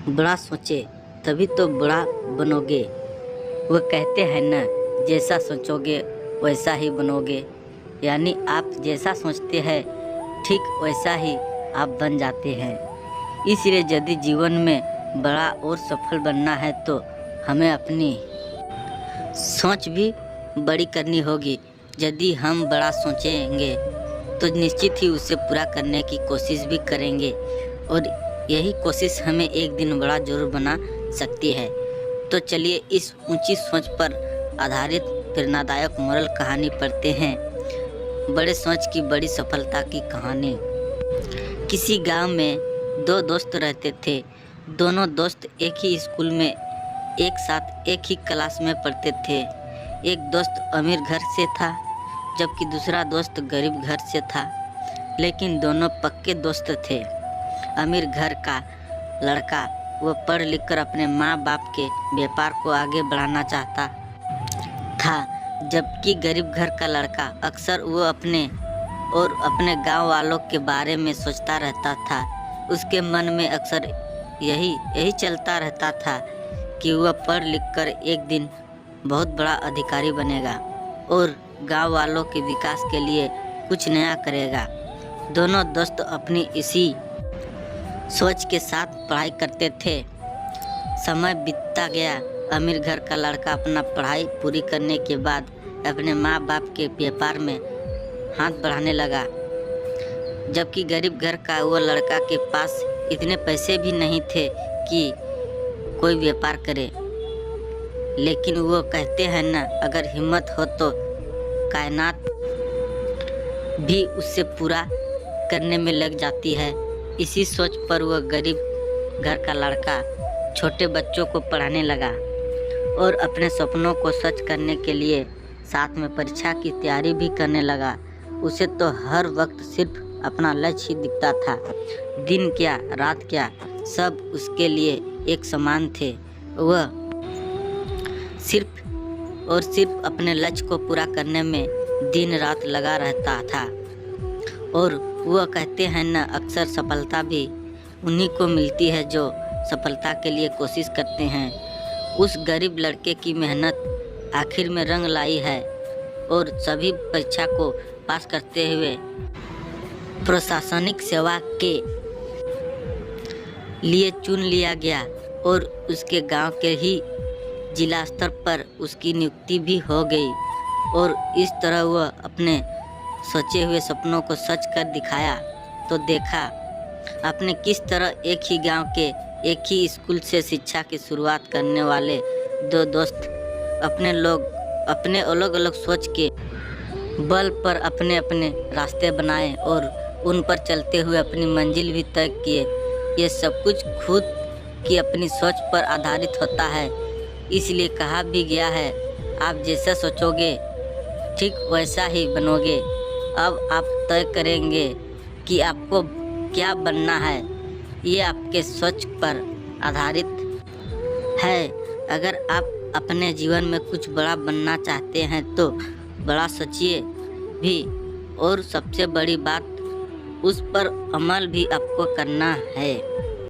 बड़ा सोचे तभी तो बड़ा बनोगे। वो कहते हैं न, जैसा सोचोगे वैसा ही बनोगे। यानी आप जैसा सोचते हैं ठीक वैसा ही आप बन जाते हैं। इसलिए यदि जीवन में बड़ा और सफल बनना है तो हमें अपनी सोच भी बड़ी करनी होगी। यदि हम बड़ा सोचेंगे तो निश्चित ही उसे पूरा करने की कोशिश भी करेंगे और यही कोशिश हमें एक दिन बड़ा जरूर बना सकती है। तो चलिए इस ऊंची सोच पर आधारित प्रेरणादायक मोरल कहानी पढ़ते हैं। बड़े सोच की बड़ी सफलता की कहानी। किसी गांव में दो दोस्त रहते थे। दोनों दोस्त एक ही स्कूल में एक साथ एक ही क्लास में पढ़ते थे। एक दोस्त अमीर घर से था जबकि दूसरा दोस्त गरीब घर से था, लेकिन दोनों पक्के दोस्त थे। अमीर घर का लड़का वो पढ़ लिख कर अपने माँ बाप के व्यापार को आगे बढ़ाना चाहता था, जबकि गरीब घर का लड़का अक्सर वो अपने और अपने गांव वालों के बारे में सोचता रहता था। उसके मन में अक्सर यही चलता रहता था कि वह पढ़ लिख कर एक दिन बहुत बड़ा अधिकारी बनेगा और गांव वालों के विकास के लिए कुछ नया करेगा। दोनों दोस्त अपनी इसी सोच के साथ पढ़ाई करते थे। समय बीतता गया। अमीर घर का लड़का अपना पढ़ाई पूरी करने के बाद अपने माँ बाप के व्यापार में हाथ बढ़ाने लगा, जबकि गरीब घर का वो लड़का के पास इतने पैसे भी नहीं थे कि कोई व्यापार करे। लेकिन वो कहते हैं ना, अगर हिम्मत हो तो कायनात भी उससे पूरा करने में लग जाती है। इसी सोच पर वह गरीब घर का लड़का छोटे बच्चों को पढ़ाने लगा और अपने सपनों को सच करने के लिए साथ में परीक्षा की तैयारी भी करने लगा। उसे तो हर वक्त सिर्फ अपना लक्ष्य ही दिखता था। दिन क्या रात क्या सब उसके लिए एक समान थे। वह सिर्फ और सिर्फ अपने लक्ष्य को पूरा करने में दिन रात लगा रहता था। और वह कहते हैं न, अक्सर सफलता भी उन्हीं को मिलती है जो सफलता के लिए कोशिश करते हैं। उस गरीब लड़के की मेहनत आखिर में रंग लाई है और सभी परीक्षा को पास करते हुए प्रशासनिक सेवा के लिए चुन लिया गया और उसके गांव के ही जिला स्तर पर उसकी नियुक्ति भी हो गई। और इस तरह वह अपने सोचे हुए सपनों को सच कर दिखाया। तो देखा आपने किस तरह एक ही गांव के एक ही स्कूल से शिक्षा की शुरुआत करने वाले दो दोस्त अपने अलग अलग सोच के बल पर अपने अपने रास्ते बनाए और उन पर चलते हुए अपनी मंजिल भी तय किए। ये सब कुछ खुद की अपनी सोच पर आधारित होता है। इसलिए कहा भी गया है, आप जैसा सोचोगे ठीक वैसा ही बनोगे। अब आप तय करेंगे कि आपको क्या बनना है। ये आपके सोच पर आधारित है। अगर आप अपने जीवन में कुछ बड़ा बनना चाहते हैं तो बड़ा सोचिए भी, और सबसे बड़ी बात उस पर अमल भी आपको करना है।